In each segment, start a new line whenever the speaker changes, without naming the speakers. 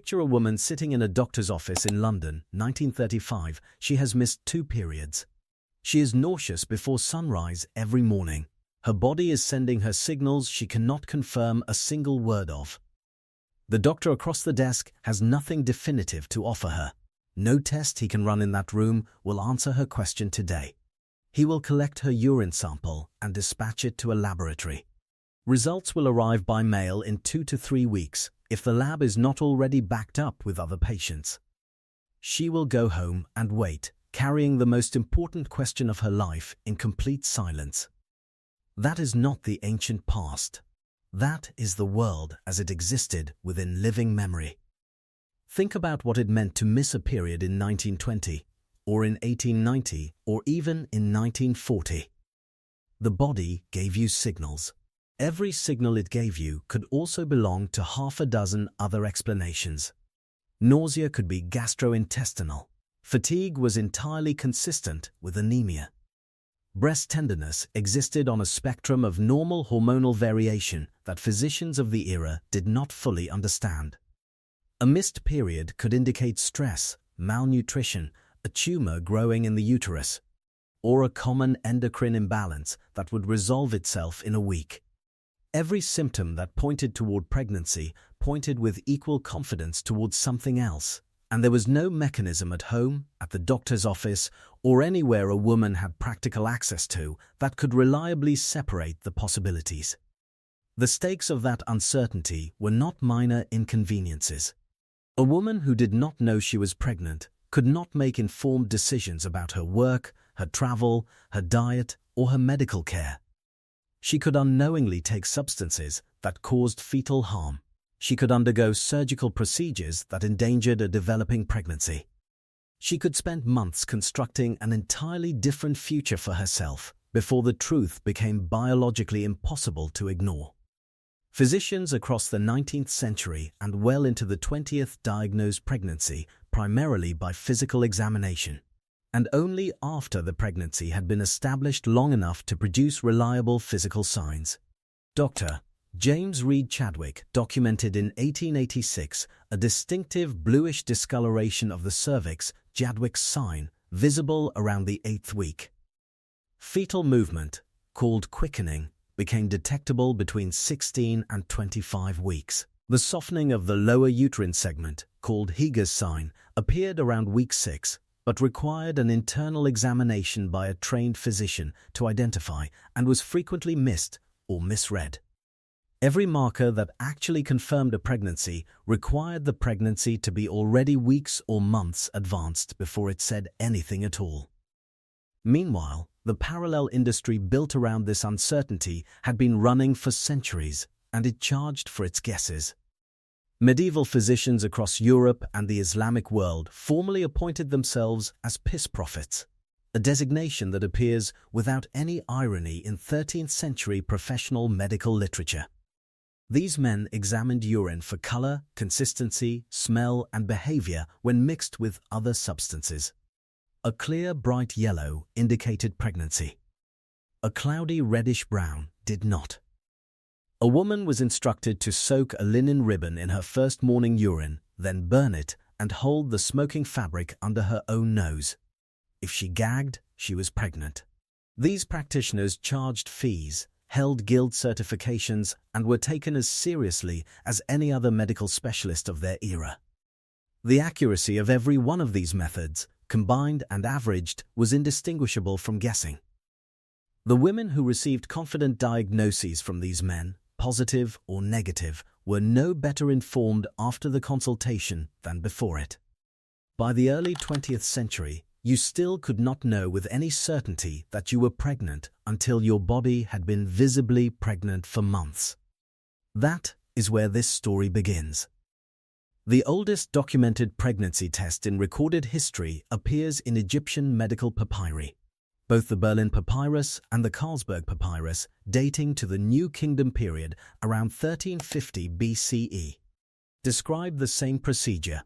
Picture a woman sitting in a doctor's office in London, 1935. She has missed 2 periods. She is nauseous before sunrise every morning. Her body is sending her signals she cannot confirm a single word of. The doctor across the desk has nothing definitive to offer her. No test he can run in that room will answer her question today. He will collect her urine sample and dispatch it to a laboratory. Results will arrive by mail in 2 to 3 weeks, if the lab is not already backed up with other patients. She will go home and wait, carrying the most important question of her life in complete silence. That is not the ancient past. That is the world as it existed within living memory. Think about what it meant to miss a period in 1920, or in 1890, or even in 1940. The body gave you signals. Every signal it gave you could also belong to half a dozen other explanations. Nausea could be gastrointestinal. Fatigue was entirely consistent with anemia. Breast tenderness existed on a spectrum of normal hormonal variation that physicians of the era did not fully understand. A missed period could indicate stress, malnutrition, a tumor growing in the uterus, or a common endocrine imbalance that would resolve itself in a week. Every symptom that pointed toward pregnancy pointed with equal confidence towards something else, and there was no mechanism at home, at the doctor's office, or anywhere a woman had practical access to that could reliably separate the possibilities. The stakes of that uncertainty were not minor inconveniences. A woman who did not know she was pregnant could not make informed decisions about her work, her travel, her diet, or her medical care. She could unknowingly take substances that caused fetal harm. She could undergo surgical procedures that endangered a developing pregnancy. She could spend months constructing an entirely different future for herself before the truth became biologically impossible to ignore. Physicians across the 19th century and well into the 20th diagnosed pregnancy primarily by physical examination, and only after the pregnancy had been established long enough to produce reliable physical signs. Dr. James Reed Chadwick documented in 1886 a distinctive bluish discoloration of the cervix, Chadwick's sign, visible around the 8th week. Fetal movement, called quickening, became detectable between 16 and 25 weeks. The softening of the lower uterine segment, called Hegar's sign, appeared around week 6, but required an internal examination by a trained physician to identify and was frequently missed or misread. Every marker that actually confirmed a pregnancy required the pregnancy to be already weeks or months advanced before it said anything at all. Meanwhile, the parallel industry built around this uncertainty had been running for centuries, and it charged for its guesses. Medieval physicians across Europe and the Islamic world formally appointed themselves as piss prophets, a designation that appears without any irony in 13th century professional medical literature. These men examined urine for color, consistency, smell, and behavior when mixed with other substances. A clear, bright yellow indicated pregnancy. A cloudy reddish-brown did not. A woman was instructed to soak a linen ribbon in her first morning urine, then burn it and hold the smoking fabric under her own nose. If she gagged, she was pregnant. These practitioners charged fees, held guild certifications, and were taken as seriously as any other medical specialist of their era. The accuracy of every one of these methods, combined and averaged, was indistinguishable from guessing. The women who received confident diagnoses from these men, positive or negative, were no better informed after the consultation than before it. By the early 20th century, you still could not know with any certainty that you were pregnant until your body had been visibly pregnant for months. That is where this story begins. The oldest documented pregnancy test in recorded history appears in Egyptian medical papyri. Both the Berlin Papyrus and the Carlsberg Papyrus, dating to the New Kingdom period around 1350 BCE, describe the same procedure.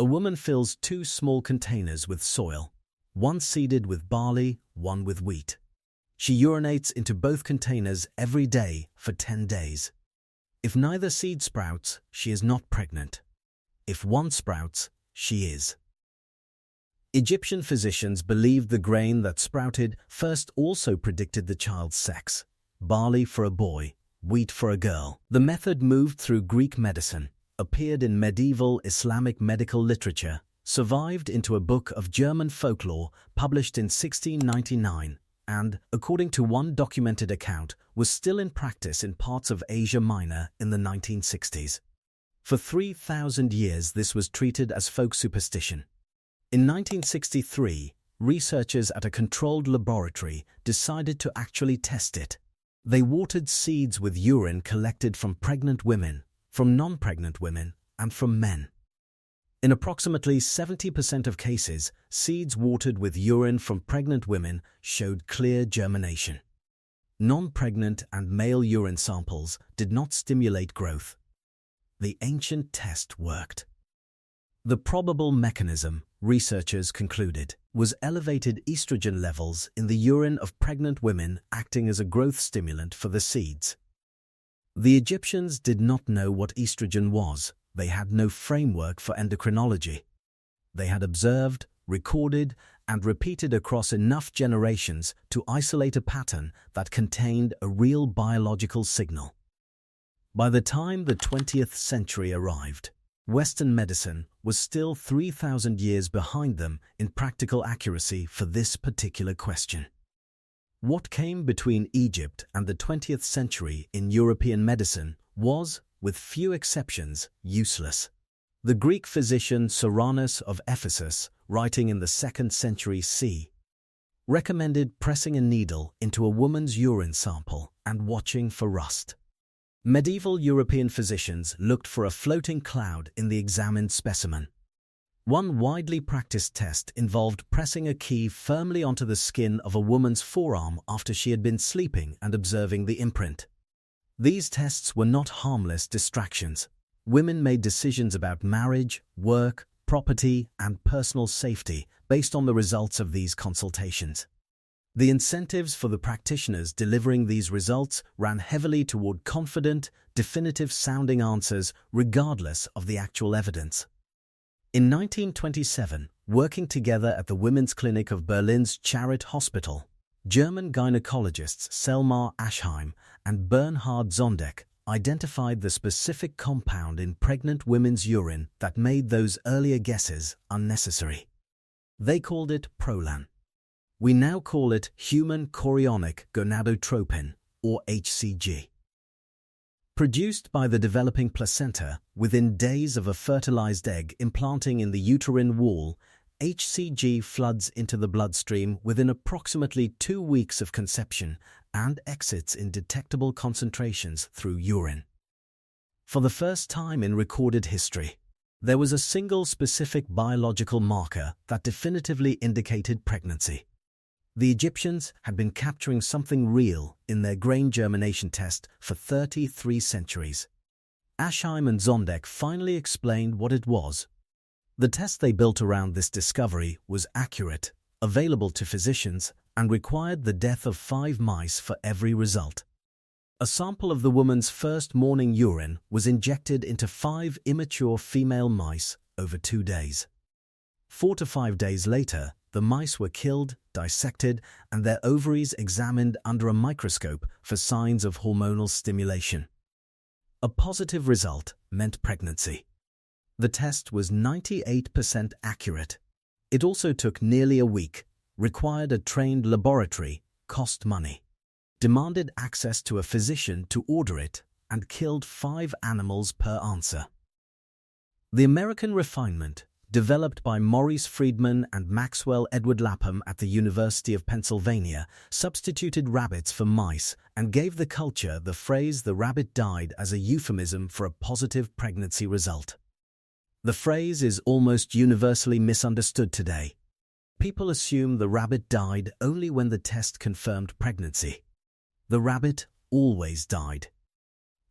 A woman fills 2 small containers with soil, one seeded with barley, one with wheat. She urinates into both containers every day for 10 days. If neither seed sprouts, she is not pregnant. If one sprouts, she is. Egyptian physicians believed the grain that sprouted first also predicted the child's sex. Barley for a boy, wheat for a girl. The method moved through Greek medicine, appeared in medieval Islamic medical literature, survived into a book of German folklore published in 1699, and, according to one documented account, was still in practice in parts of Asia Minor in the 1960s. For 3,000 years this was treated as folk superstition. In 1963, researchers at a controlled laboratory decided to actually test it. They watered seeds with urine collected from pregnant women, from non-pregnant women, and from men. In approximately 70% of cases, seeds watered with urine from pregnant women showed clear germination. Non-pregnant and male urine samples did not stimulate growth. The ancient test worked. The probable mechanism, researchers concluded, was elevated estrogen levels in the urine of pregnant women acting as a growth stimulant for the seeds. The Egyptians did not know what estrogen was. They had no framework for endocrinology. They had observed, recorded, and repeated across enough generations to isolate a pattern that contained a real biological signal. By the time the 20th century arrived, Western medicine was still 3,000 years behind them in practical accuracy for this particular question. What came between Egypt and the 20th century in European medicine was, with few exceptions, useless. The Greek physician Soranus of Ephesus, writing in the 2nd century c. recommended pressing a needle into a woman's urine sample and watching for rust. Medieval European physicians looked for a floating cloud in the examined specimen. One widely practiced test involved pressing a key firmly onto the skin of a woman's forearm after she had been sleeping and observing the imprint. These tests were not harmless distractions. Women made decisions about marriage, work, property, and personal safety based on the results of these consultations. The incentives for the practitioners delivering these results ran heavily toward confident, definitive-sounding answers regardless of the actual evidence. In 1927, working together at the Women's Clinic of Berlin's Charité Hospital, German gynecologists Selma Aschheim and Bernhard Zondek identified the specific compound in pregnant women's urine that made those earlier guesses unnecessary. They called it prolan. We now call it human chorionic gonadotropin, or HCG. Produced by the developing placenta within days of a fertilized egg implanting in the uterine wall, HCG floods into the bloodstream within approximately 2 weeks of conception and exits in detectable concentrations through urine. For the first time in recorded history, there was a single specific biological marker that definitively indicated pregnancy. The Egyptians had been capturing something real in their grain germination test for 33 centuries. Aschheim and Zondek finally explained what it was. The test they built around this discovery was accurate, available to physicians, and required the death of 5 mice for every result. A sample of the woman's first morning urine was injected into 5 immature female mice over 2 days. 4 to 5 days later, the mice were killed, dissected, and their ovaries examined under a microscope for signs of hormonal stimulation. A positive result meant pregnancy. The test was 98% accurate. It also took nearly a week, required a trained laboratory, cost money, demanded access to a physician to order it, and killed 5 animals per answer. The American refinement, developed by Maurice Friedman and Maxwell Edward Lapham at the University of Pennsylvania, substituted rabbits for mice and gave the culture the phrase "the rabbit died" as a euphemism for a positive pregnancy result. The phrase is almost universally misunderstood today. People assume the rabbit died only when the test confirmed pregnancy. The rabbit always died.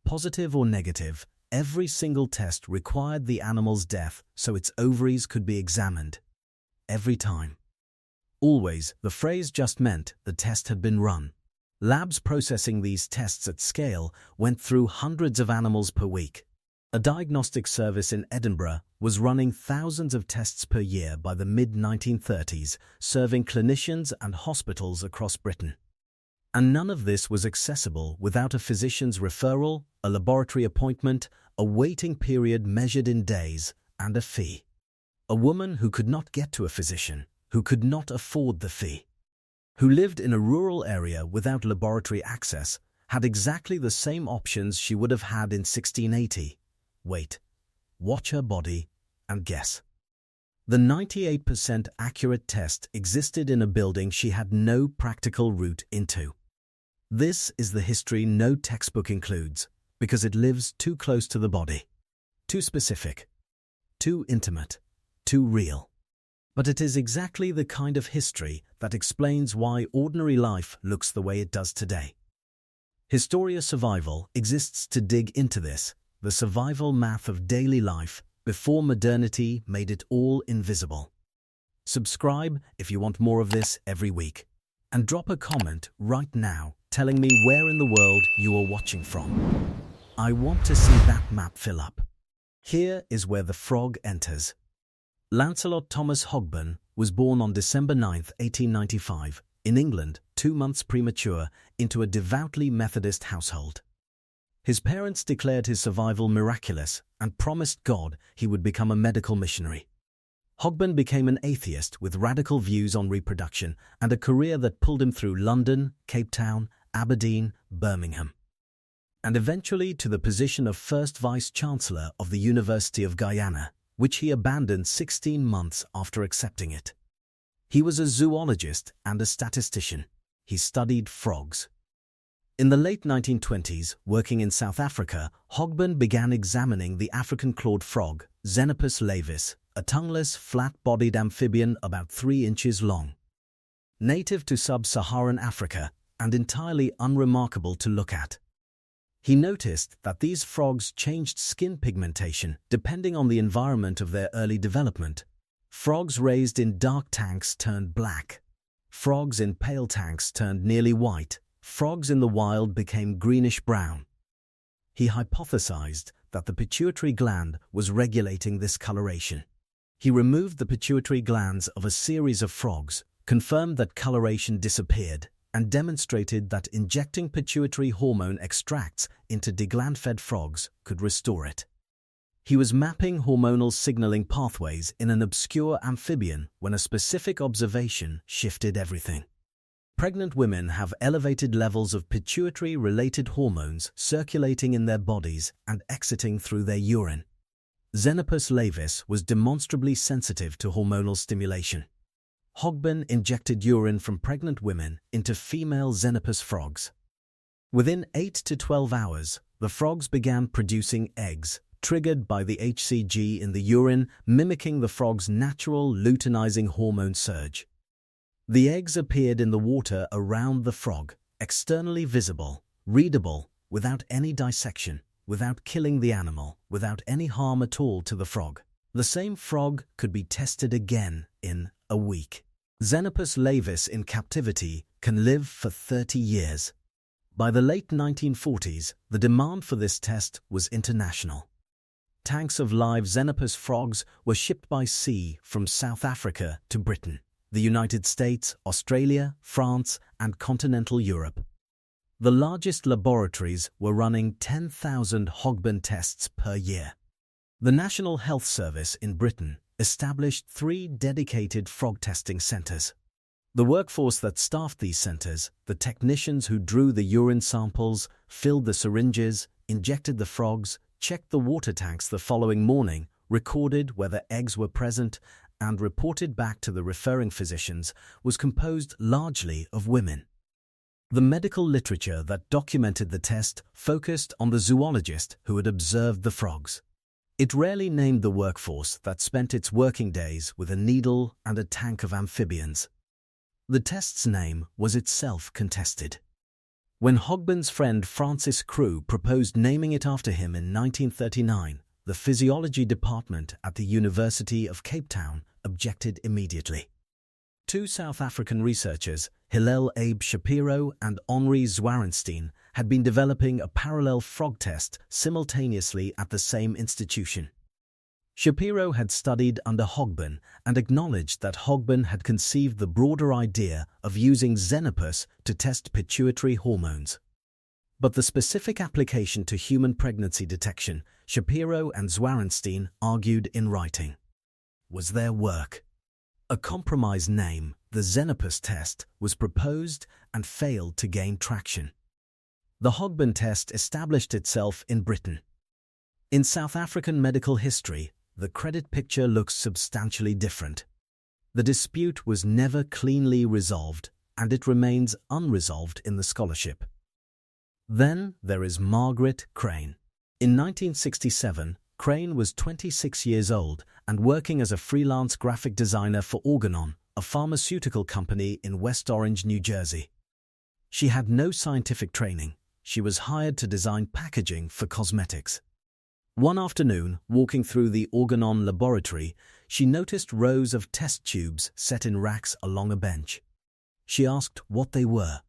Positive or negative, every single test required the animal's death so its ovaries could be examined. Every time. Always, the phrase just meant the test had been run. Labs processing these tests at scale went through hundreds of animals per week. A diagnostic service in Edinburgh was running thousands of tests per year by the mid-1930s, serving clinicians and hospitals across Britain. And none of this was accessible without a physician's referral, a laboratory appointment, a waiting period measured in days, and a fee. A woman who could not get to a physician, who could not afford the fee, who lived in a rural area without laboratory access, had exactly the same options she would have had in 1680. Wait, watch her body, and guess. The 98% accurate test existed in a building she had no practical route into. This is the history no textbook includes, because it lives too close to the body. Too specific, too intimate, too real. But it is exactly the kind of history that explains why ordinary life looks the way it does today. Historia Survival exists to dig into this, the survival math of daily life, before modernity made it all invisible. Subscribe if you want more of this every week. And drop a comment right now telling me where in the world you are watching from. I want to see that map fill up. Here is where the frog enters. Lancelot Thomas Hogben was born on December 9, 1895, in England, 2 months premature, into a devoutly Methodist household. His parents declared his survival miraculous and promised God he would become a medical missionary. Hogben became an atheist with radical views on reproduction and a career that pulled him through London, Cape Town, Aberdeen, Birmingham, and eventually to the position of first Vice-Chancellor of the University of Guyana, which he abandoned 16 months after accepting it. He was a zoologist and a statistician. He studied frogs. In the late 1920s, working in South Africa, Hogben began examining the African clawed frog, Xenopus laevis, a tongueless, flat-bodied amphibian about 3 inches long. Native to sub-Saharan Africa and entirely unremarkable to look at. He noticed that these frogs changed skin pigmentation depending on the environment of their early development. Frogs raised in dark tanks turned black. Frogs in pale tanks turned nearly white. Frogs in the wild became greenish-brown. He hypothesized that the pituitary gland was regulating this coloration. He removed the pituitary glands of a series of frogs, confirmed that coloration disappeared, and demonstrated that injecting pituitary hormone extracts into degland-fed frogs could restore it. He was mapping hormonal signaling pathways in an obscure amphibian when a specific observation shifted everything. Pregnant women have elevated levels of pituitary-related hormones circulating in their bodies and exiting through their urine. Xenopus laevis was demonstrably sensitive to hormonal stimulation. Hogben injected urine from pregnant women into female Xenopus frogs. Within 8 to 12 hours, the frogs began producing eggs, triggered by the hCG in the urine, mimicking the frog's natural luteinizing hormone surge. The eggs appeared in the water around the frog, externally visible, readable, without any dissection, without killing the animal, without any harm at all to the frog. The same frog could be tested again in a week. Xenopus laevis in captivity can live for 30 years. By the late 1940s, the demand for this test was international. Tanks of live Xenopus frogs were shipped by sea from South Africa to Britain, the United States, Australia, France, and continental Europe. The largest laboratories were running 10,000 Hogben tests per year. The National Health Service in Britain established 3 dedicated frog testing centres. The workforce that staffed these centres, the technicians who drew the urine samples, filled the syringes, injected the frogs, checked the water tanks the following morning, recorded whether eggs were present, and reported back to the referring physicians, was composed largely of women. The medical literature that documented the test focused on the zoologist who had observed the frogs. It rarely named the workforce that spent its working days with a needle and a tank of amphibians. The test's name was itself contested. When Hogben's friend Francis Crewe proposed naming it after him in 1939, the physiology department at the University of Cape Town objected immediately. Two South African researchers, Hillel Abe Shapiro and Henri Zwarenstein, had been developing a parallel frog test simultaneously at the same institution. Shapiro had studied under Hogben and acknowledged that Hogben had conceived the broader idea of using Xenopus to test pituitary hormones. But the specific application to human pregnancy detection, Shapiro and Zwarenstein argued in writing, was their work. A compromise name, the Xenopus test, was proposed and failed to gain traction. The Hogben test established itself in Britain. In South African medical history, the credit picture looks substantially different. The dispute was never cleanly resolved, and it remains unresolved in the scholarship. Then there is Margaret Crane. In 1967, Crane was 26 years old and working as a freelance graphic designer for Organon, a pharmaceutical company in West Orange, New Jersey. She had no scientific training. She was hired to design packaging for cosmetics. One afternoon, walking through the Organon laboratory, she noticed rows of test tubes set in racks along a bench. She asked what they were.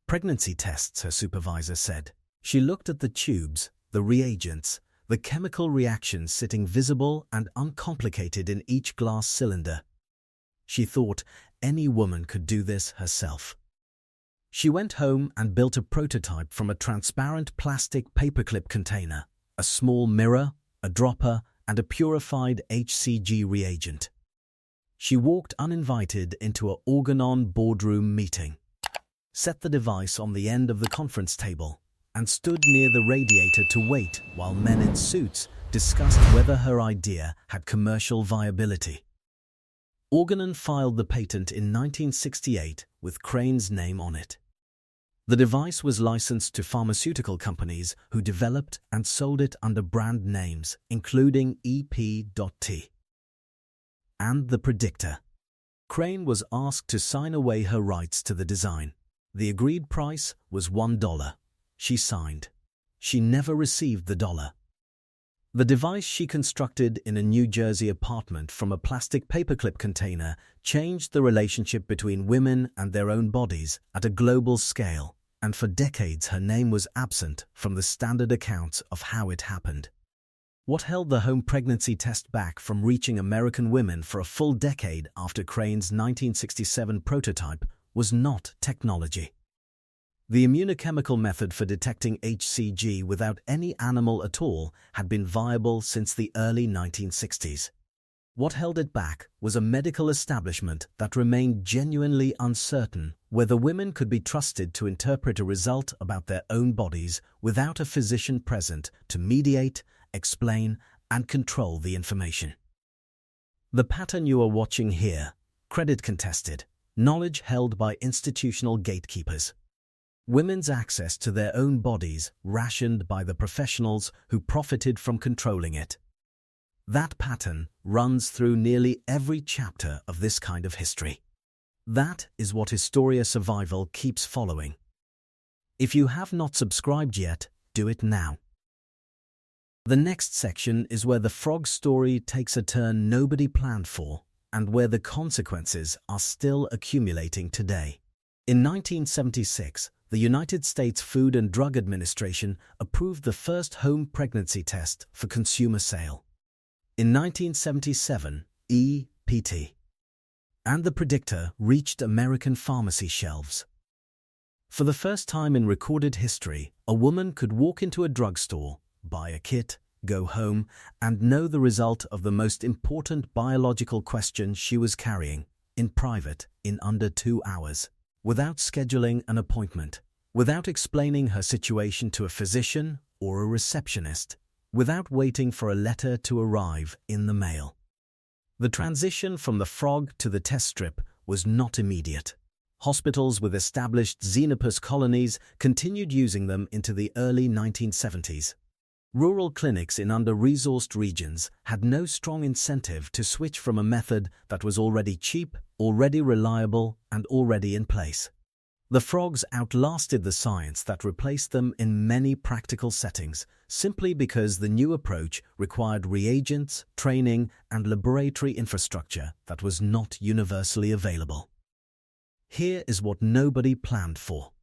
Pregnancy tests, her supervisor said. She looked at the tubes, the reagents, the chemical reactions sitting visible and uncomplicated in each glass cylinder. She thought any woman could do this herself. She went home and built a prototype from a transparent plastic paperclip container, a small mirror, a dropper, and a purified HCG reagent. She walked uninvited into an Organon boardroom meeting, set the device on the end of the conference table, and stood near the radiator to wait while men in suits discussed whether her idea had commercial viability. Organon filed the patent in 1968 with Crane's name on it. The device was licensed to pharmaceutical companies who developed and sold it under brand names, including EP.T. and the Predictor. Crane was asked to sign away her rights to the design. The agreed price was $1. She signed. She never received the dollar. The device she constructed in a New Jersey apartment from a plastic paperclip container changed the relationship between women and their own bodies at a global scale, and for decades her name was absent from the standard accounts of how it happened. What held the home pregnancy test back from reaching American women for a full decade after Crane's 1967 prototype was not technology. The immunochemical method for detecting HCG without any animal at all had been viable since the early 1960s. What held it back was a medical establishment that remained genuinely uncertain whether women could be trusted to interpret a result about their own bodies without a physician present to mediate, explain, and control the information. The pattern you are watching here, credit contested, knowledge held by institutional gatekeepers. Women's access to their own bodies rationed by the professionals who profited from controlling it. That pattern runs through nearly every chapter of this kind of history. That is what Historia Survival keeps following. If you have not subscribed yet, do it now. The next section is where the frog story takes a turn nobody planned for, and where the consequences are still accumulating today. In 1976, the United States Food and Drug Administration approved the first home pregnancy test for consumer sale. In 1977, EPT and the Predictor reached American pharmacy shelves. For the first time in recorded history, a woman could walk into a drugstore, buy a kit, go home, and know the result of the most important biological question she was carrying, in private, in under 2 hours. Without scheduling an appointment, without explaining her situation to a physician or a receptionist, without waiting for a letter to arrive in the mail. The transition from the frog to the test strip was not immediate. Hospitals with established Xenopus colonies continued using them into the early 1970s. Rural clinics in under-resourced regions had no strong incentive to switch from a method that was already cheap, already reliable, and already in place. The frogs outlasted the science that replaced them in many practical settings, simply because the new approach required reagents, training, and laboratory infrastructure that was not universally available. Here is what nobody planned for.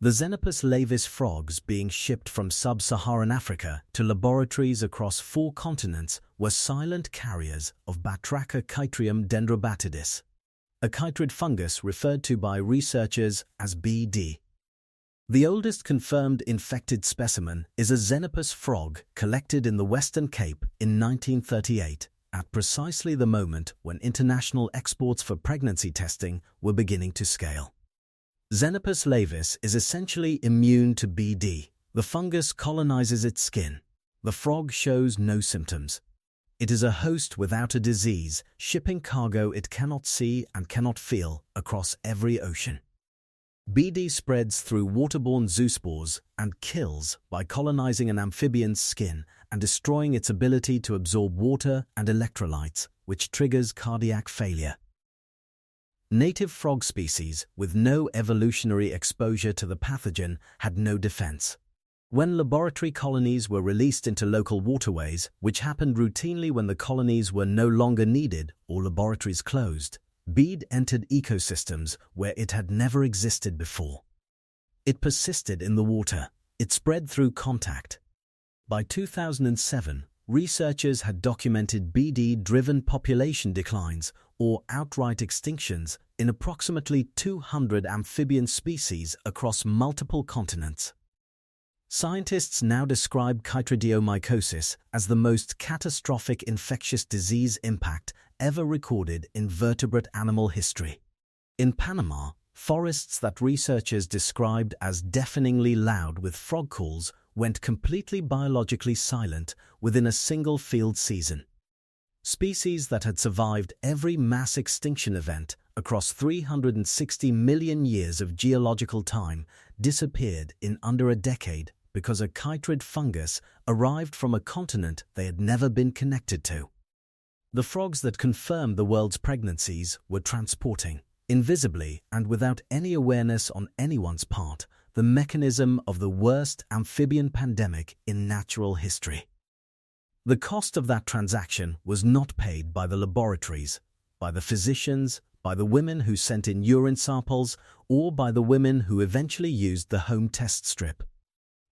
The Xenopus laevis frogs being shipped from sub-Saharan Africa to laboratories across 4 continents were silent carriers of Batracha chytrium dendrobatidis, a chytrid fungus referred to by researchers as BD. The oldest confirmed infected specimen is a Xenopus frog collected in the Western Cape in 1938, at precisely the moment when international exports for pregnancy testing were beginning to scale. Xenopus laevis is essentially immune to BD. The fungus colonizes its skin. The frog shows no symptoms. It is a host without a disease, shipping cargo it cannot see and cannot feel across every ocean. BD spreads through waterborne zoospores and kills by colonizing an amphibian's skin and destroying its ability to absorb water and electrolytes, which triggers cardiac failure. Native frog species with no evolutionary exposure to the pathogen had no defense. When laboratory colonies were released into local waterways, which happened routinely when the colonies were no longer needed or laboratories closed, BD entered ecosystems where it had never existed before. It persisted in the water. It spread through contact. By 2007, researchers had documented BD-driven population declines or outright extinctions in approximately 200 amphibian species across multiple continents. Scientists now describe chytridiomycosis as the most catastrophic infectious disease impact ever recorded in vertebrate animal history. In Panama, forests that researchers described as deafeningly loud with frog calls went completely biologically silent within a single field season. Species that had survived every mass extinction event across 360 million years of geological time disappeared in under a decade because a chytrid fungus arrived from a continent they had never been connected to. The frogs that confirmed the world's pregnancies were transporting, invisibly and without any awareness on anyone's part, the mechanism of the worst amphibian pandemic in natural history. The cost of that transaction was not paid by the laboratories, by the physicians, by the women who sent in urine samples, or by the women who eventually used the home test strip.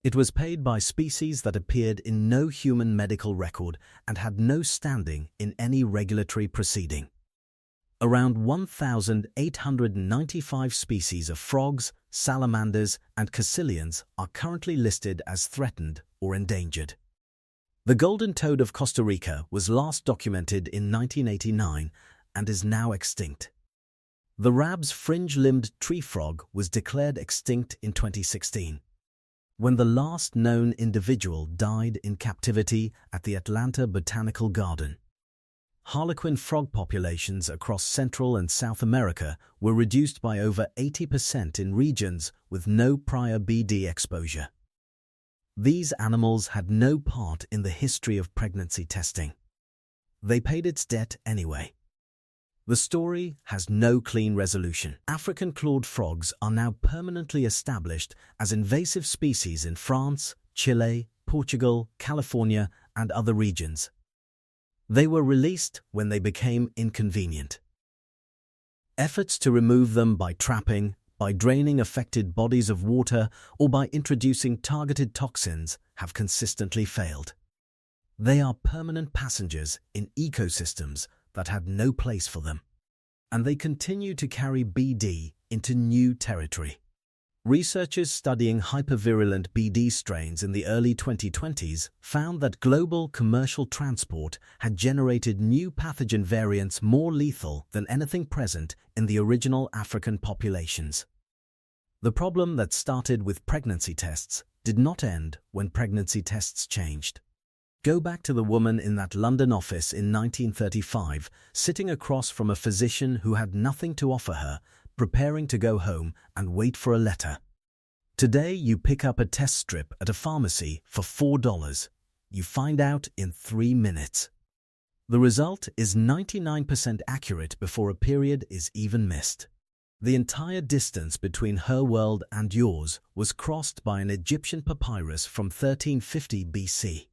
It was paid by species that appeared in no human medical record and had no standing in any regulatory proceeding. Around 1,895 species of frogs, salamanders, and caecilians are currently listed as threatened or endangered. The golden toad of Costa Rica was last documented in 1989 and is now extinct. The Rab's fringe-limbed tree frog was declared extinct in 2016, when the last known individual died in captivity at the Atlanta Botanical Garden. Harlequin frog populations across Central and South America were reduced by over 80% in regions with no prior BD exposure. These animals had no part in the history of pregnancy testing. They paid its debt anyway. The story has no clean resolution. African clawed frogs are now permanently established as invasive species in France, Chile, Portugal, California, and other regions. They were released when they became inconvenient. Efforts to remove them by trapping, by draining affected bodies of water, or by introducing targeted toxins have consistently failed. They are permanent passengers in ecosystems that had no place for them, and they continue to carry BD into new territory. Researchers studying hypervirulent BD strains in the early 2020s found that global commercial transport had generated new pathogen variants more lethal than anything present in the original African populations. The problem that started with pregnancy tests did not end when pregnancy tests changed. Go back to the woman in that London office in 1935, sitting across from a physician who had nothing to offer her, preparing to go home and wait for a letter. Today, you pick up a test strip at a pharmacy for $4. You find out in 3 minutes. The result is 99% accurate before a period is even missed. The entire distance between her world and yours was crossed by an Egyptian papyrus from 1350 BC.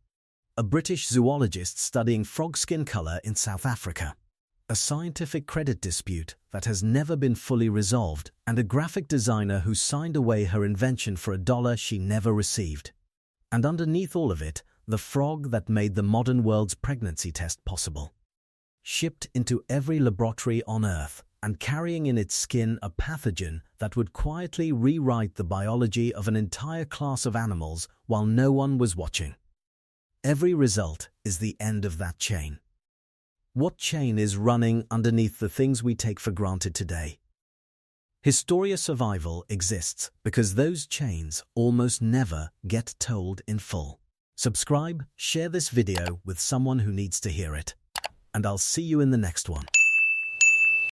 A British zoologist studying frog skin color in South Africa. A scientific credit dispute that has never been fully resolved, and a graphic designer who signed away her invention for $1 she never received. And underneath all of it, the frog that made the modern world's pregnancy test possible. Shipped into every laboratory on Earth and carrying in its skin a pathogen that would quietly rewrite the biology of an entire class of animals while no one was watching. Every result is the end of that chain. What chain is running underneath the things we take for granted today? Historia Survival exists because those chains almost never get told in full. Subscribe, share this video with someone who needs to hear it, and I'll see you in the next one.